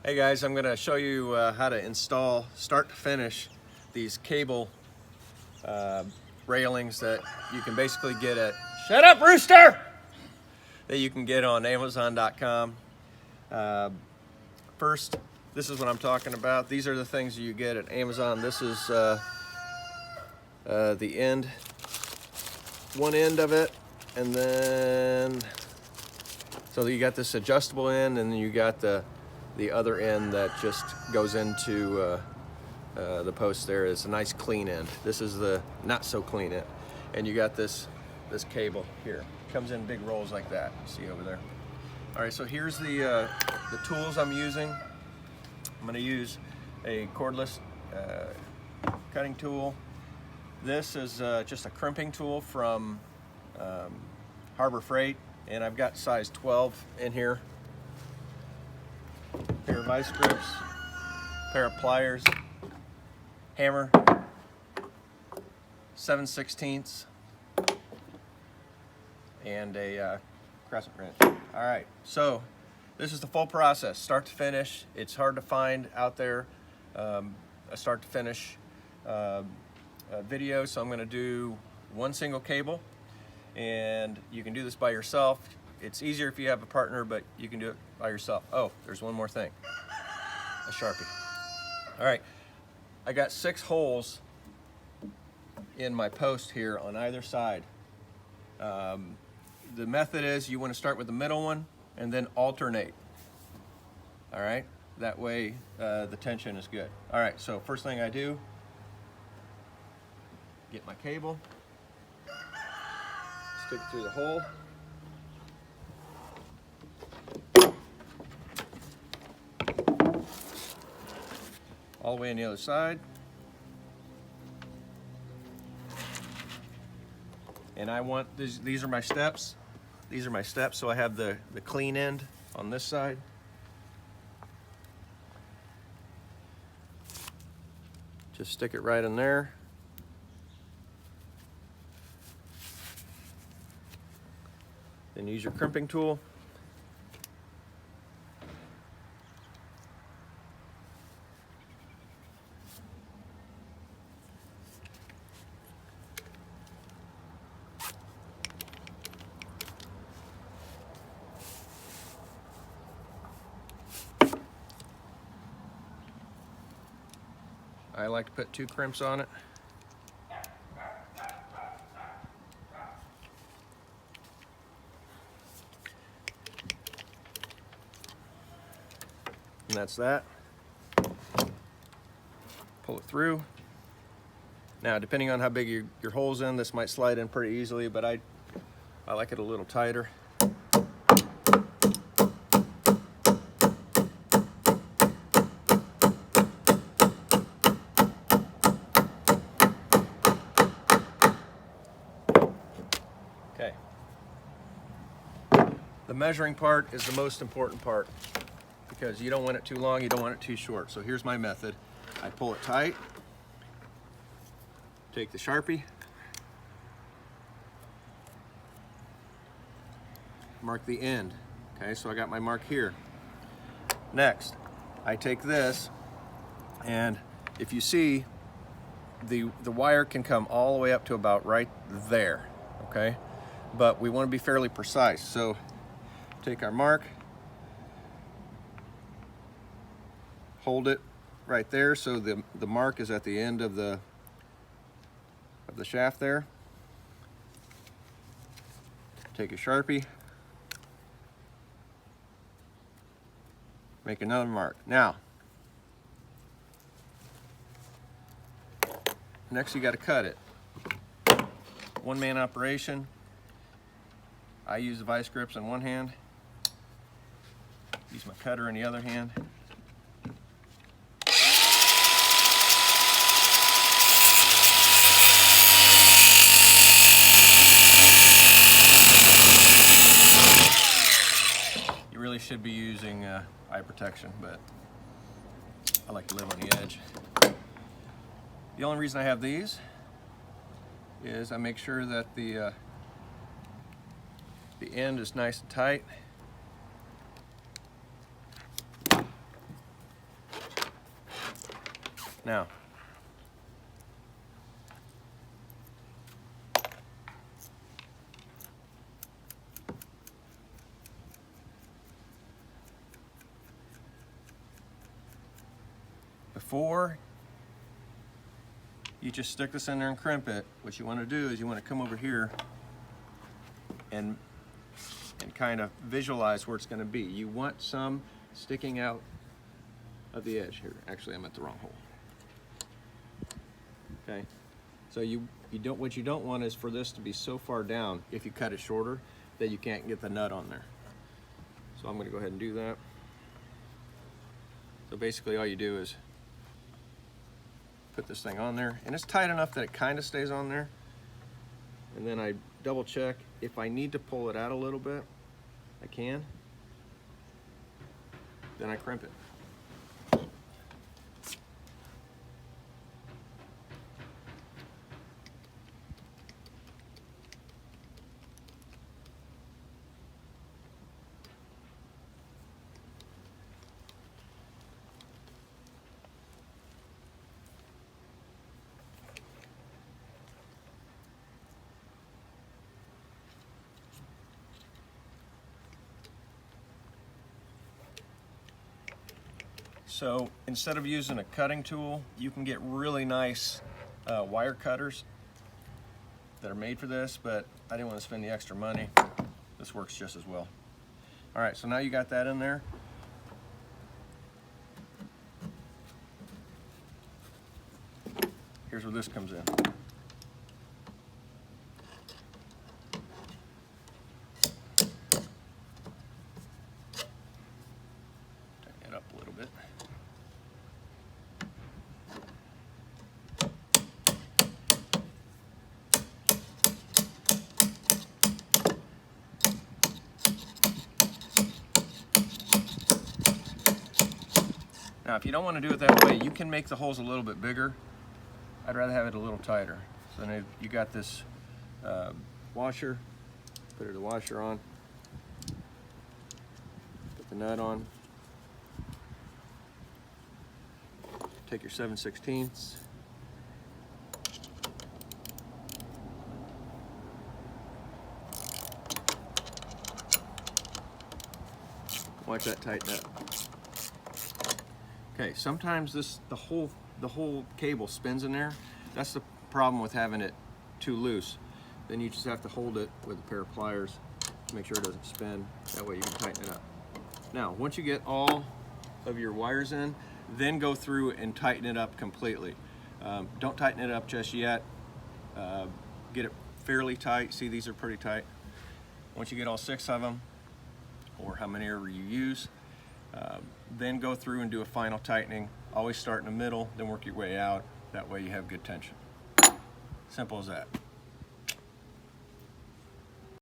Hey guys, I'm going to show you how to install start to finish these cable railings that you can basically get at Shut Up Rooster! That you can get on Amazon.com. First, this is what I'm talking about. These are the things you get at Amazon. This is the end, one end of it, and then so you got this adjustable end, and then you got the other end that just goes into the post there. It's a nice clean end. This is the not so clean end. And you got this cable here. Comes in big rolls like that. See over there. All right, so here's the tools I'm using. I'm gonna use a cordless cutting tool. This is just a crimping tool from Harbor Freight, and I've got size 12 in here. Pair of vice grips, pair of pliers, hammer, 7/16, and a crescent wrench. All right, so this is the full process, start to finish. It's hard to find out there a start to finish video, so I'm going to do one single cable, and you can do this by yourself. It's easier if you have a partner, but you can do it by yourself. Oh, there's one more thing, a Sharpie. All right, I got 6 holes in my post here on either side. The method is you want to start with the middle one and then alternate. All right, that way the tension is good. All right, so first thing I do, get my cable, stick it through the hole. All the way on the other side. And I want, these are my steps. These are my steps, so I have the clean end on this side. Just stick it right in there. Then use your crimping tool. I like to put 2 crimps on it. And that's that. Pull it through. Now, depending on how big your hole's in, this might slide in pretty easily, but I like it a little tighter. Okay. The measuring part is the most important part because you don't want it too long, you don't want it too short. So here's my method. I pull it tight, take the Sharpie, mark the end. Okay, so I got my mark here. Next, I take this, and if you see, the wire can come all the way up to about right there, okay? But we want to be fairly precise. So take our mark, hold it right there so the mark is at the end of the shaft there. Take a Sharpie, make another mark. Now, next you got to cut it. One-man operation. I use the vice grips in one hand, use my cutter in the other hand. You really should be using eye protection, but I like to live on the edge. The only reason I have these is I make sure that the end is nice and tight. Now, before you just stick this in there and crimp it, what you want to do is you want to come over here and kind of visualize where it's going to be. You want some sticking out of the edge here. Actually, I'm at the wrong hole. Okay, so what you don't want is for this to be so far down if you cut it shorter that you can't get the nut on there. So I'm going to go ahead and do that. So basically all you do is put this thing on there, and it's tight enough that it kind of stays on there, and then I double check. If I need to pull it out a little bit, I can. Then I crimp it. So instead of using a cutting tool, you can get really nice wire cutters that are made for this, but I didn't want to spend the extra money. This works just as well. All right, so now you got that in there. Here's where this comes in. Tighten it up a little bit. Now, if you don't want to do it that way, you can make the holes a little bit bigger. I'd rather have it a little tighter. So then you got this washer, put the washer on, put the nut on, take your 7/16, watch that tighten up. Okay, sometimes the whole cable spins in there. That's the problem with having it too loose. Then you just have to hold it with a pair of pliers to make sure it doesn't spin. That way you can tighten it up. Now, once you get all of your wires in, then go through and tighten it up completely. Don't tighten it up just yet. Get it fairly tight. See, these are pretty tight. Once you get all 6 of them, or how many ever you use, then go through and do a final tightening. Always start in the middle, then work your way out. That way you have good tension. Simple as that.